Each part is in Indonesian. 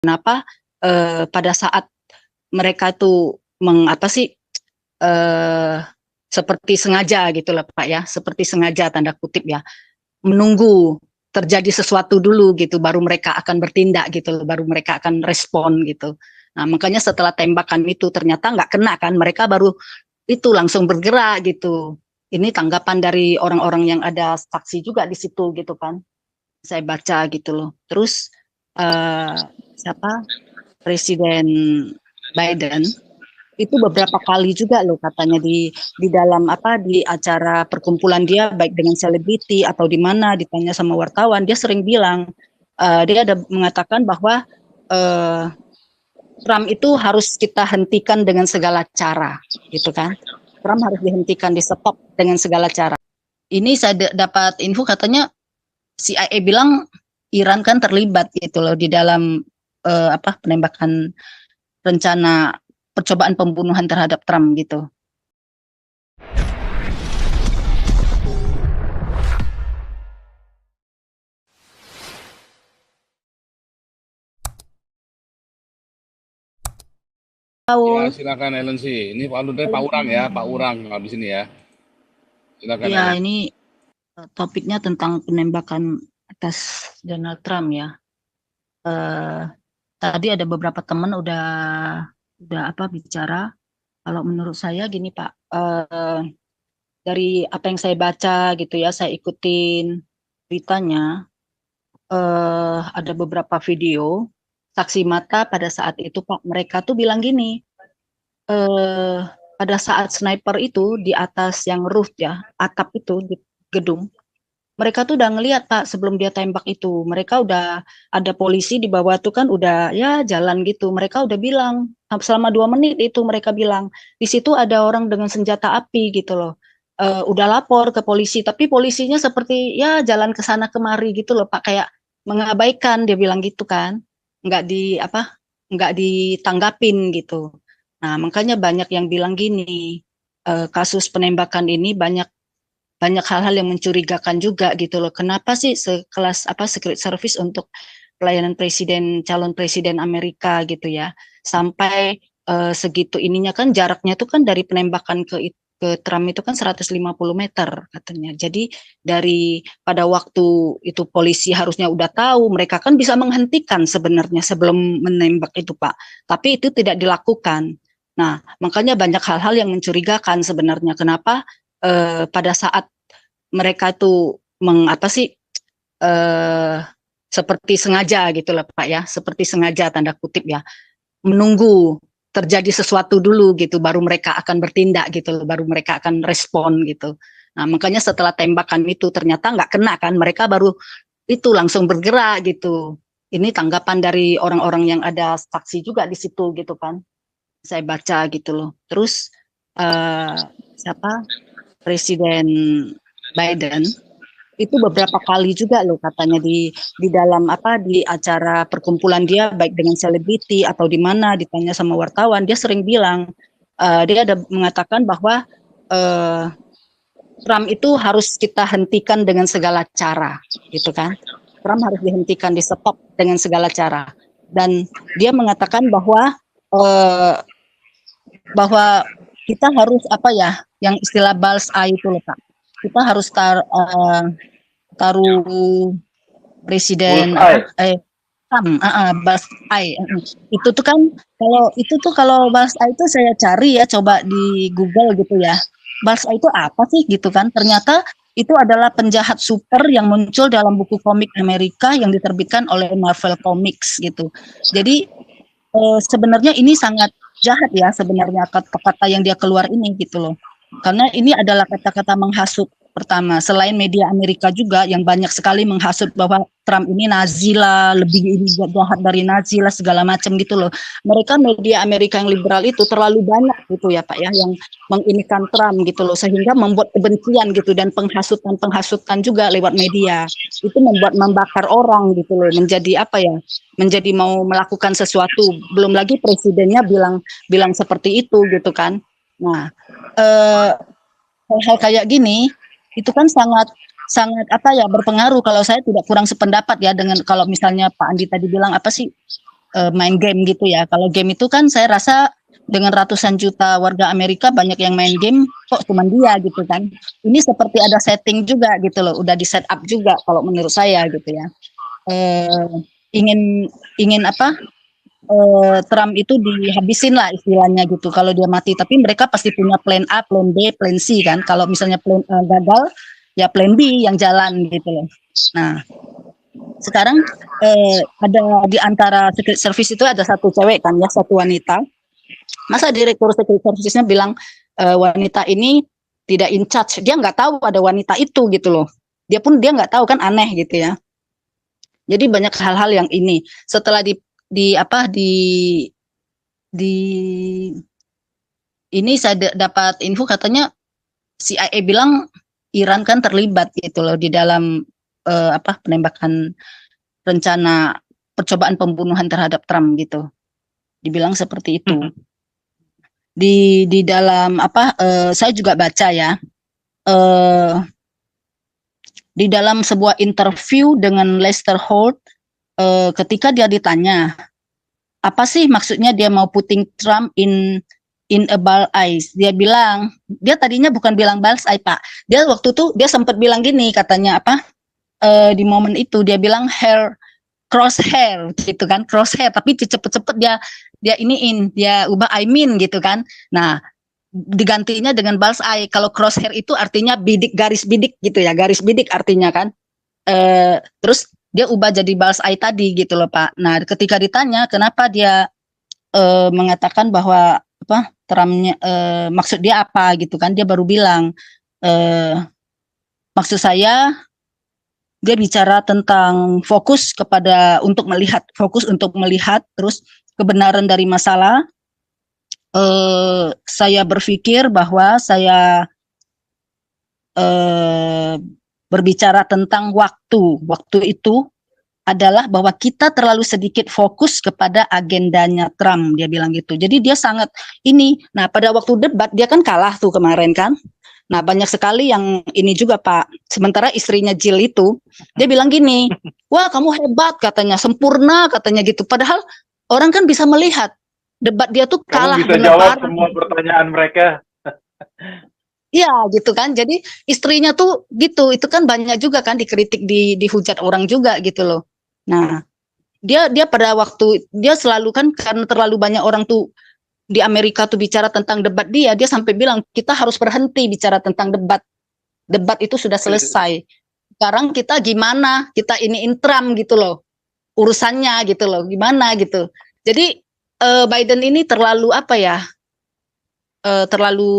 Kenapa pada saat mereka itu eh, seperti sengaja gitu lah Pak ya, seperti sengaja tanda kutip ya, menunggu terjadi sesuatu dulu gitu, baru mereka akan bertindak gitu, baru mereka akan respon gitu. Nah makanya setelah tembakan itu ternyata nggak kena kan, mereka baru itu langsung bergerak gitu. Ini tanggapan dari orang-orang yang ada saksi juga di situ gitu kan. Saya baca gitu loh. Terus eh, siapa Presiden Biden itu beberapa kali juga loh katanya di dalam di acara perkumpulan dia baik dengan selebriti atau di mana ditanya sama wartawan dia sering bilang dia ada mengatakan bahwa eh, Trump itu harus kita hentikan dengan segala cara gitu kan. Trump harus dihentikan, di stop dengan segala cara. Ini saya dapat info katanya CIA bilang Iran kan terlibat gitu loh di dalam penembakan rencana percobaan pembunuhan terhadap Trump gitu. Ya, Paul, silakan Ellen sih. Ini Pak Ludai, Pak Urang ya, Pak Urang habis ini ya. Silakan ya Ellen. ini topiknya tentang penembakan atas Donald Trump ya. Eh, Tadi ada beberapa teman udah bicara. Kalau menurut saya gini Pak, dari apa yang saya baca gitu ya, saya ikutin beritanya. Ada beberapa video saksi mata pada saat itu Pak, mereka tuh bilang gini, eh, pada saat sniper itu di atas yang roof ya, atap itu di gedung, mereka tuh udah ngelihat Pak sebelum dia tembak itu, mereka udah ada polisi di bawah tuh kan udah ya jalan gitu, mereka udah bilang selama 2 menit itu mereka bilang di situ ada orang dengan senjata api gitu loh. Udah lapor ke polisi, tapi polisinya seperti ya jalan ke sana kemari gitu loh Pak, kayak mengabaikan dia bilang gitu kan, nggak di nggak ditanggapin gitu. Nah makanya banyak yang bilang gini, kasus penembakan ini banyak banyak hal-hal yang mencurigakan juga gitu loh. Kenapa sih sekelas Secret Service untuk pelayanan presiden, calon presiden Amerika gitu ya, sampai segitu ininya kan jaraknya tuh kan dari penembakan ke Trump itu kan 150 meter katanya. Jadi dari pada waktu itu polisi harusnya udah tahu, mereka kan bisa menghentikan sebenarnya sebelum menembak itu Pak. Tapi itu tidak dilakukan. Nah, makanya banyak hal-hal yang mencurigakan sebenarnya. Kenapa pada saat mereka itu eh, seperti sengaja gitu lah Pak ya, seperti sengaja tanda kutip ya, menunggu terjadi sesuatu dulu gitu, baru mereka akan bertindak gitu, baru mereka akan respon gitu. Nah makanya setelah tembakan itu ternyata nggak kena kan, mereka baru itu langsung bergerak gitu. Ini tanggapan dari orang-orang yang ada saksi juga di situ gitu kan. Saya baca gitu loh. Terus eh, siapa Presiden Biden itu beberapa kali juga loh katanya di dalam di acara perkumpulan dia baik dengan selebriti atau di mana ditanya sama wartawan dia sering bilang dia ada mengatakan bahwa eh, Trump itu harus kita hentikan dengan segala cara gitu kan. Trump harus dihentikan, di stop dengan segala cara, dan dia mengatakan eh, bahwa kita harus yang istilah balls eye itu loh Pak, kita harus taruh presiden Bullseye. Bas Ai. Itu tuh kan kalau Bas Ai itu saya cari ya, coba di Google gitu ya. Bas Ai itu apa sih gitu kan? Ternyata itu adalah penjahat super yang muncul dalam buku komik Amerika yang diterbitkan oleh Marvel Comics gitu. Jadi sebenarnya ini sangat jahat ya sebenarnya kata-kata yang dia keluar ini gitu loh. Karena ini adalah kata-kata menghasut pertama. Selain media Amerika juga yang banyak sekali menghasut bahwa Trump ini Nazi lah, lebih ini jahat dari Nazi lah segala macam gitu loh. Mereka media Amerika yang liberal itu terlalu banyak gitu ya Pak ya yang menginikan Trump gitu loh, sehingga membuat kebencian gitu dan penghasutan juga lewat media. Itu membuat membakar orang gitu loh, menjadi menjadi mau melakukan sesuatu. Belum lagi presidennya bilang bilang seperti itu gitu kan. Nah, eh, hal-hal kayak gini itu kan sangat sangat berpengaruh. Kalau saya tidak kurang sependapat ya dengan kalau misalnya Pak Andi tadi bilang apa sih main game gitu ya. Kalau game itu kan saya rasa dengan ratusan juta warga Amerika banyak yang main game, kok cuma dia gitu kan. Ini seperti ada setting juga gitu loh, udah di set up juga kalau menurut saya gitu ya. Ingin ingin apa? Trump itu dihabisin lah istilahnya gitu kalau dia mati. Tapi mereka pasti punya plan A, plan B, plan C kan. Kalau misalnya plan A gagal, ya plan B yang jalan gitu loh. Nah, sekarang ada di antara Secret Service itu ada satu cewek kan ya, satu wanita. Masa direktur Secret Service-nya bilang wanita ini tidak in charge? Dia nggak tahu ada wanita itu gitu loh. Dia nggak tahu kan, aneh gitu ya. Jadi banyak hal-hal yang ini setelah di ini saya dapat info katanya CIA bilang Iran kan terlibat gitu loh di dalam penembakan rencana percobaan pembunuhan terhadap Trump gitu. Dibilang seperti itu. Di dalam saya juga baca ya. Di dalam sebuah interview dengan Lester Holt, ketika dia ditanya apa sih maksudnya dia mau putting Trump in a bull eyes, dia bilang, dia tadinya bukan bilang bull's eye Pak, dia waktu itu dia sempat bilang gini katanya di momen itu dia bilang crosshair gitu kan, crosshair, tapi cepet-cepet dia ubah I mean gitu kan. Nah, digantinya dengan bull's eye. Kalau crosshair itu artinya bidik, garis bidik gitu ya, garis bidik artinya kan. Terus dia ubah jadi bull's eye tadi gitu loh Pak. Nah, ketika ditanya kenapa dia mengatakan bahwa Trumpnya maksud dia apa gitu kan, dia baru bilang maksud saya dia bicara tentang fokus untuk melihat terus kebenaran dari masalah. Saya berpikir bahwa saya berbicara tentang waktu itu adalah bahwa kita terlalu sedikit fokus kepada agendanya Trump, dia bilang gitu. Jadi dia sangat ini. Nah, pada waktu debat dia kan kalah tuh kemarin kan. Nah, banyak sekali yang ini juga Pak. Sementara istrinya Jill itu, dia bilang gini, wah kamu hebat katanya, sempurna katanya gitu. Padahal orang kan bisa melihat debat dia tuh kalah. Kamu bisa jawab semua pertanyaan mereka. Iya gitu kan. Jadi istrinya tuh gitu, itu kan banyak juga kan dikritik, dihujat orang juga gitu loh. Nah, dia pada waktu dia selalu kan, karena terlalu banyak orang tuh di Amerika tuh bicara tentang debat dia sampai bilang kita harus berhenti bicara tentang debat. Debat itu sudah selesai. Sekarang kita gimana? Kita iniin Trump gitu loh. Urusannya gitu loh. Gimana gitu. Jadi Biden ini terlalu terlalu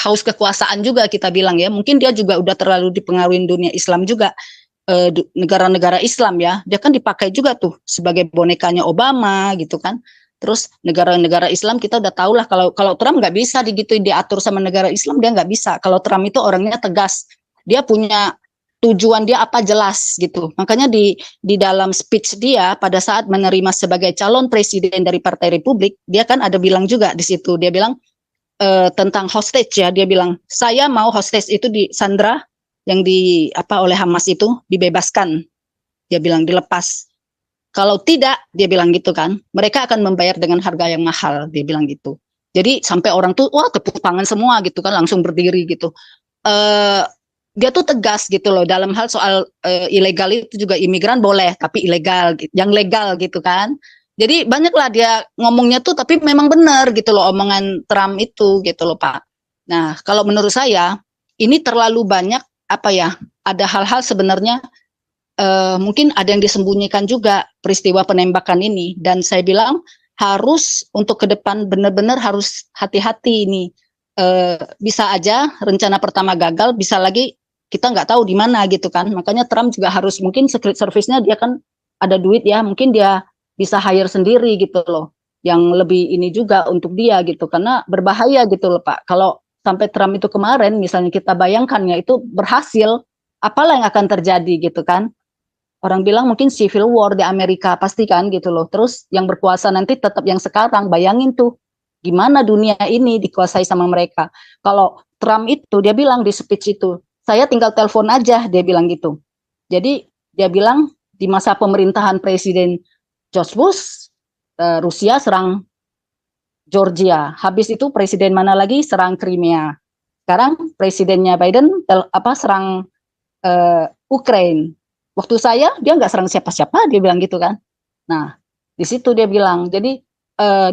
haus kekuasaan juga kita bilang ya. Mungkin dia juga udah terlalu dipengaruhi dunia Islam juga. Negara-negara Islam ya, dia kan dipakai juga tuh sebagai bonekanya Obama gitu kan. Terus negara-negara Islam kita udah tahu lah, kalau Trump nggak bisa diatur sama negara Islam, dia nggak bisa. Kalau Trump itu orangnya tegas, dia punya tujuan dia apa jelas gitu. Makanya di dalam speech dia pada saat menerima sebagai calon presiden dari Partai Republik, dia kan ada bilang juga di situ, dia bilang tentang hostage ya, dia bilang saya mau hostage itu disandra yang oleh Hamas itu dibebaskan, dia bilang dilepas. Kalau tidak, dia bilang gitu kan, mereka akan membayar dengan harga yang mahal, dia bilang gitu. Jadi sampai orang tuh wah tepuk tangan semua gitu kan, langsung berdiri gitu. Dia tuh tegas gitu loh dalam hal soal ilegal itu juga, imigran boleh tapi ilegal, yang legal gitu kan. Jadi banyaklah dia ngomongnya tuh, tapi memang benar gitu loh omongan Trump itu gitu loh Pak. Nah, kalau menurut saya ini terlalu banyak ada hal-hal sebenarnya mungkin ada yang disembunyikan juga peristiwa penembakan ini, dan saya bilang harus untuk ke depan benar-benar harus hati-hati ini. Bisa aja rencana pertama gagal, bisa lagi kita nggak tahu di mana gitu kan. Makanya Trump juga harus, mungkin Secret Service-nya dia kan ada duit ya, mungkin dia bisa hire sendiri gitu loh, yang lebih ini juga untuk dia gitu, karena berbahaya gitu loh Pak. Kalau sampai Trump itu kemarin, misalnya kita bayangkan ya itu berhasil, apalah yang akan terjadi gitu kan. Orang bilang mungkin civil war di Amerika pasti kan gitu loh. Terus yang berkuasa nanti tetap yang sekarang, bayangin tuh gimana dunia ini dikuasai sama mereka. Kalau Trump itu, dia bilang di speech itu, saya tinggal telepon aja, dia bilang gitu. Jadi dia bilang di masa pemerintahan Presiden George Bush, Rusia serang Georgia. Habis itu presiden mana lagi serang Crimea. Sekarang presidennya Biden serang Ukraine. Waktu saya dia nggak serang siapa-siapa, dia bilang gitu kan. Nah, di situ dia bilang, jadi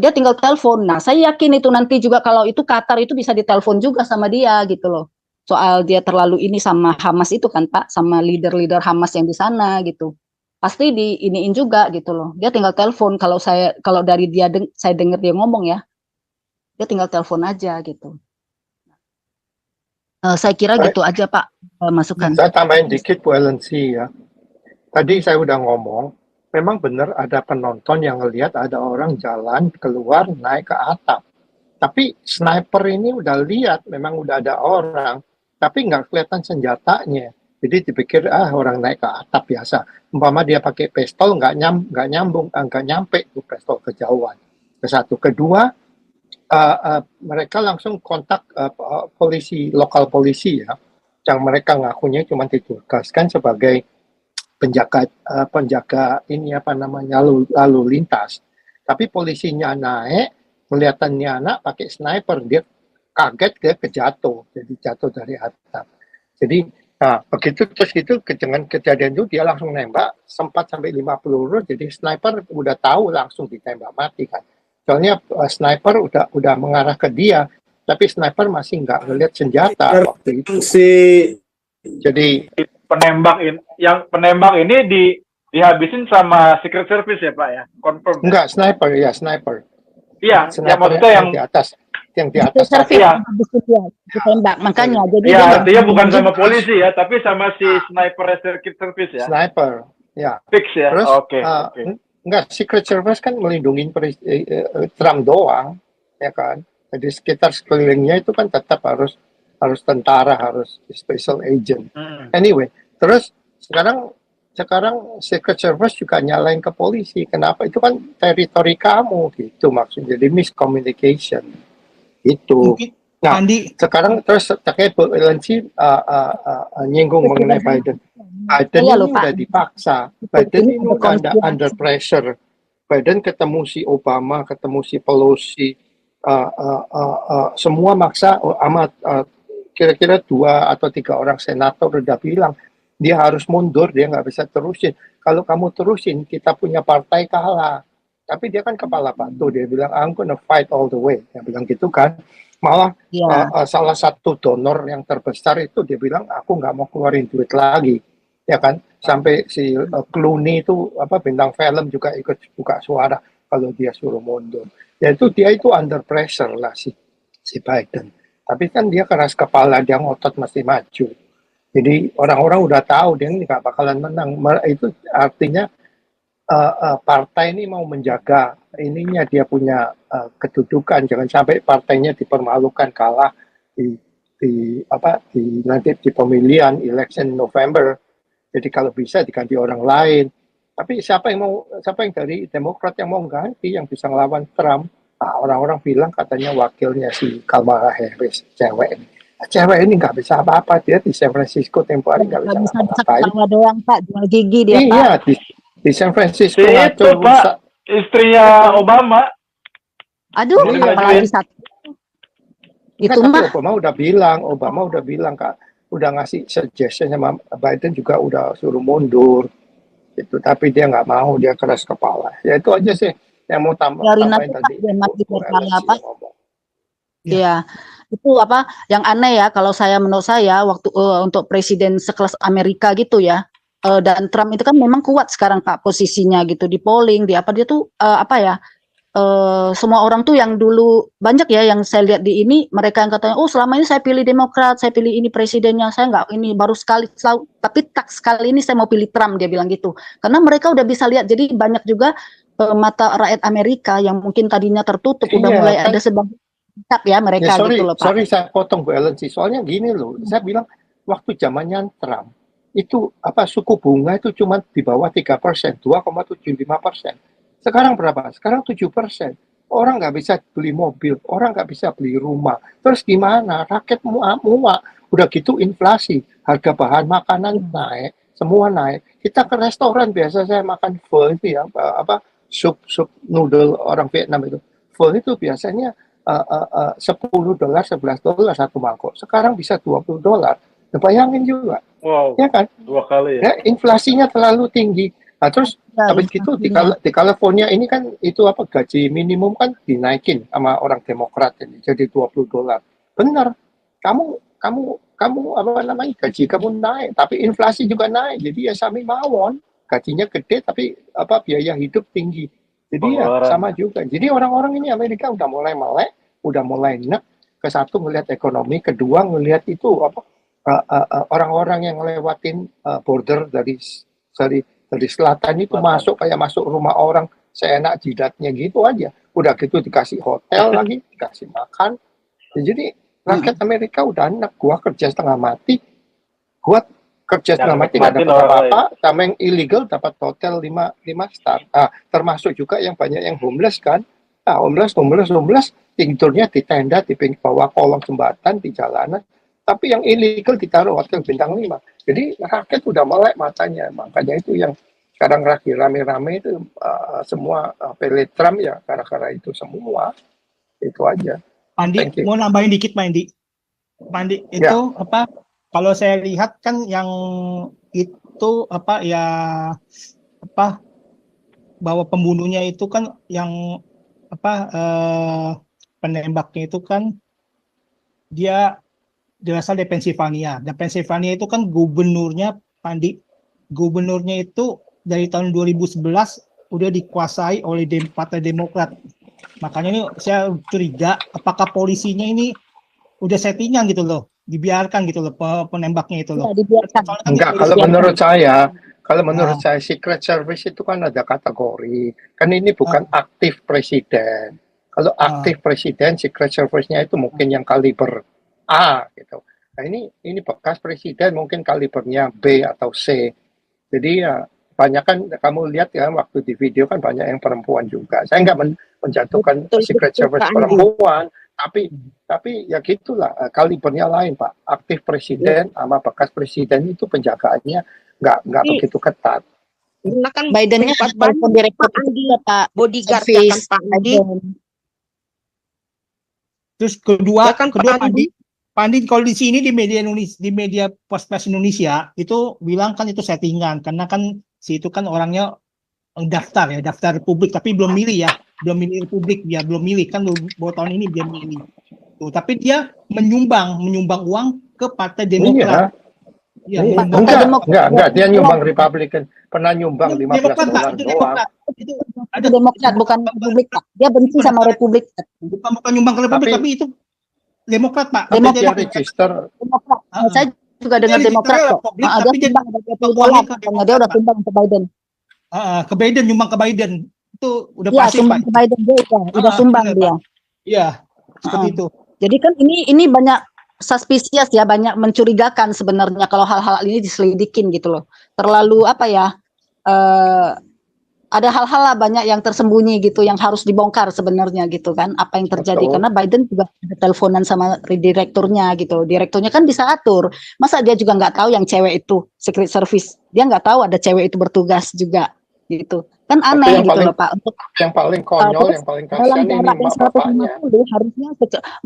dia tinggal telepon. Nah, saya yakin itu nanti juga kalau itu Qatar itu bisa ditelepon juga sama dia gitu loh. Soal dia terlalu ini sama Hamas itu kan Pak, sama leader-leader Hamas yang di sana gitu. Pasti diiniin juga gitu loh. Dia tinggal telepon kalau dari dia saya dengar dia ngomong ya. Dia tinggal telepon aja gitu. Saya kira gitu aja Pak masukan. Saya tambahin dikit Bu Elensi ya. Tadi saya udah ngomong, memang benar ada penonton yang ngelihat ada orang jalan keluar naik ke atap. Tapi sniper ini udah lihat, memang udah ada orang, tapi nggak kelihatan senjatanya. Jadi dipikir orang naik ke atap biasa. Umpama dia pakai pistol nggak nyampe tuh pistol kejauhan. Satu, kedua mereka langsung kontak polisi, lokal polisi ya, yang mereka ngakunya cuma ditugaskan sebagai penjaga ini apa namanya lalu lintas. Tapi polisinya naik, melihatannya anak pakai sniper, dia kaget, dia kejatuh, jadi jatuh dari atap. Jadi begitu terus itu dengan kejadian itu dia langsung nembak, sempat sampai 50 peluru, jadi sniper udah tahu langsung ditembak mati kan. Soalnya sniper udah mengarah ke dia, tapi sniper masih nggak ngelihat senjata waktu itu. Jadi penembak ini dihabisin sama Secret Service ya Pak ya, confirm? Enggak, sniper ya, sniper. Iya, yang maksudnya yang di atas, ya. Ditembak, makanya jadi ya, artinya bukan sama polisi ya, tapi sama si sniper Secret Service ya. Sniper, ya. Fix ya. Terus, oke. Enggak, Secret Service kan melindungi Trump doang, ya kan. Jadi sekitar sekelilingnya itu kan tetap harus tentara, harus special agent. Anyway, terus sekarang Secret Service juga nyalain ke polisi. Kenapa? Itu kan teritori kamu, gitu maksudnya. Jadi miscommunication. Itu. Nah, sekarang terus terkait Bu Elensi nyinggung mengenai Biden. Biden ini udah dipaksa. Biden ini udah under pressure. Biden ketemu si Obama, ketemu si Pelosi, semua maksa amat. Kira-kira 2 atau 3 orang senator udah bilang dia harus mundur, dia nggak bisa terusin. Kalau kamu terusin, kita punya partai kalah. Tapi dia kan kepala batu, dia bilang I'm gonna fight all the way. Dia bilang gitu kan. Malah salah satu donor yang terbesar itu dia bilang aku nggak mau keluarin duit lagi, ya kan. Sampai si Clooney itu bintang film juga ikut buka suara kalau dia suruh mundur. Ya dia itu under pressure lah si Biden. Tapi kan dia keras kepala, dia ngotot mesti maju. Jadi orang-orang udah tahu dia nggak bakalan menang. Itu artinya partai ini mau menjaga ininya, dia punya kedudukan, jangan sampai partainya dipermalukan kalah nanti di pemilihan election November. Jadi kalau bisa diganti orang lain. Tapi siapa yang dari Demokrat yang mau ganti, yang bisa ngelawan Trump? Nah, orang-orang bilang katanya wakilnya si Kamala Harris, cewek ini nggak bisa apa-apa, dia di San Francisco tempo hari nggak bisa apa-apa. Doang Pak, jual gigi dia iya, Pak. Di San Francisco itu Pak, istrinya Obama. Aduh, apalagi satu. Itu mah Obama udah bilang Kak, udah ngasih suggestion sama Biden juga udah suruh mundur. Itu, tapi dia nggak mau, dia keras kepala. Ya itu aja sih yang mau tambahin tadi. Iya, itu yang aneh ya kalau menurut saya waktu untuk presiden sekelas Amerika gitu ya, dan Trump itu kan memang kuat sekarang Pak posisinya gitu di polling, dia tuh semua orang tuh yang dulu banyak ya yang saya lihat di ini, mereka yang katanya selama ini saya pilih Demokrat, saya pilih ini presidennya, saya nggak ini baru tapi sekali ini saya mau pilih Trump, dia bilang gitu, karena mereka udah bisa lihat. Jadi banyak juga mata rakyat Amerika yang mungkin tadinya tertutup udah mulai ada sebagian ya mereka gitu loh Pak. Sorry saya potong Bu Ellen sih, soalnya gini loh, saya bilang waktu zamannya Trump itu suku bunga itu cuma di bawah 3%, 2,75%. Sekarang berapa? Sekarang 7%. Orang nggak bisa beli mobil, orang nggak bisa beli rumah. Terus gimana? Rakyat muak. Udah gitu inflasi, harga bahan makanan naik, semua naik. Kita ke restoran biasa saya makan full itu ya, sup noodle orang Vietnam itu. Full itu biasanya $10, $11 satu mangkok. Sekarang bisa $20. Nah, bayangin juga, Wow, ya kan? 2 kali ya. Ya, inflasinya terlalu tinggi. Nah, terus Ya, habis gitu inflasinya. di California ini kan itu apa gaji minimum kan dinaikin sama orang Demokrat ini jadi $20. Benar. Kamu apa namanya gaji kamu naik, tapi inflasi juga naik. Jadi ya sami mawon. Gajinya gede tapi apa biaya hidup tinggi. Jadi ya Pengeluaran. sama juga. Jadi orang-orang ini Amerika udah mulai melek, udah mulai nek. Ke satu ngelihat ekonomi, kedua ngelihat itu apa orang-orang yang ngelewatin border dari selatan itu masuk kayak masuk rumah orang seenak jidatnya gitu aja. Udah gitu dikasih hotel lagi, dikasih makan. Ya, jadi rakyat Amerika udah enak. Gua kerja setengah mati, gua kerja setengah mati nggak dapat apa-apa. Sama yang illegal dapat hotel 5 star. Termasuk juga yang banyak yang homeless kan. Homeless tidurnya di tenda di bawah kolong jembatan di jalanan. Tapi yang illegal ditaruh hotel bintang 5. Jadi rakyat udah melek matanya. Makanya itu yang sekarang lagi rame-rame itu semua pilih Trump ya gara-gara itu semua. Itu aja. Pandi, Thank you. mau nambahin dikit Pandi. Pandi itu apa? Kalau saya lihat kan yang itu apa ya apa bahwa pembunuhnya itu kan yang apa penembaknya itu kan dia berasal dari Pennsylvania. Dan Pennsylvania itu kan gubernurnya Pandi, gubernurnya itu dari tahun 2011 udah dikuasai oleh Partai Demokrat. Makanya ini saya curiga apakah polisinya ini udah settingan gitu loh, dibiarkan gitu loh penembaknya itu loh. Ya, dibiarkan. Enggak, kalau menurut saya Secret Service itu kan ada kategori. Kan ini bukan aktif presiden. Kalau aktif presiden, Secret Service-nya itu mungkin yang kaliber A gitu. Nah, ini bekas presiden mungkin kalibernya B atau C. Jadi ya banyak kan kamu lihat ya waktu di video kan banyak yang perempuan juga. Saya nggak menjatuhkan Secret Service perempuan, tapi ya gitulah kalibernya lain Pak. Aktif presiden sama bekas presiden itu penjagaannya nggak begitu ketat. Karena kan Bidennya kan telepon direktur Pak bodyguard ya kan Pak Andi. Terus kedua Ya kan, Pak Andi. Pandi kalau di sini di media pos-pos Indonesia itu bilang kan itu settingan karena kan si itu kan orangnya daftar Republik tapi belum milih Republik, dia belum milih kan baru tahun ini dia milih. Tuh, tapi dia menyumbang uang ke Partai Demokrat. Iya. Enggak, dia nyumbang Republikan, pernah nyumbang $15 doang. Itu Demokrat bukan Republik Pak. Dia benci sama Republik. Bukan nyumbang ke Republik tapi itu Demokrat Pak. Tapi dia register. Demokrat. Saya juga dengar Demokrat kok. Dia udah tumbang ke Biden. Ke Biden, nyumbang ke Biden. Itu udah pasti Pak. Ke Biden dia udah sumbang dia. Iya, seperti itu. Jadi kan ini banyak suspicious ya, banyak mencurigakan sebenarnya kalau hal-hal ini diselidikin gitu loh. Terlalu apa ya? Ada hal-hal lah banyak yang tersembunyi gitu yang harus dibongkar sebenarnya gitu kan apa yang terjadi. Betul. Karena Biden juga ada teleponan sama direkturnya gitu. Direkturnya kan bisa atur, masa dia juga nggak tahu yang cewek itu Secret Service, dia nggak tahu ada cewek itu bertugas juga gitu kan, aneh gitu loh Pak. Untuk yang paling konyol, yang paling kasihan ini bapaknya. Harusnya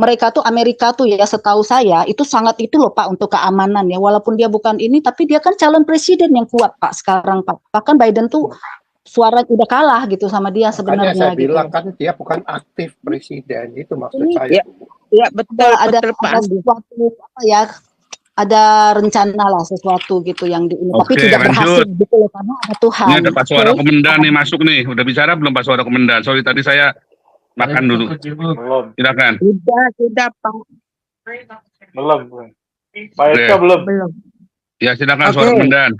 mereka tuh Amerika tuh ya setahu saya itu sangat itu loh Pak untuk keamanan ya, walaupun dia bukan ini tapi dia kan calon presiden yang kuat Pak sekarang Pak. Bahkan Biden tuh suara udah kalah gitu sama dia sebenarnya. Makanya saya gitu. bilang kan dia bukan aktif presiden, itu maksud saya. Ya betul, ada Pak Andi. sesuatu apa ya, ada rencana lah sesuatu gitu yang di ini, tapi tidak berhasil gitu loh karena ada Tuhan. Ini ada Pak Suara Komandan nih masuk nih, udah bicara belum Pak Suara Komandan? Sorry tadi saya makan dulu. Belum. Silakan. Sudah Pak. Belum. Pak Eka belum. Belum. Ya silakan Oke. Suara Komandan.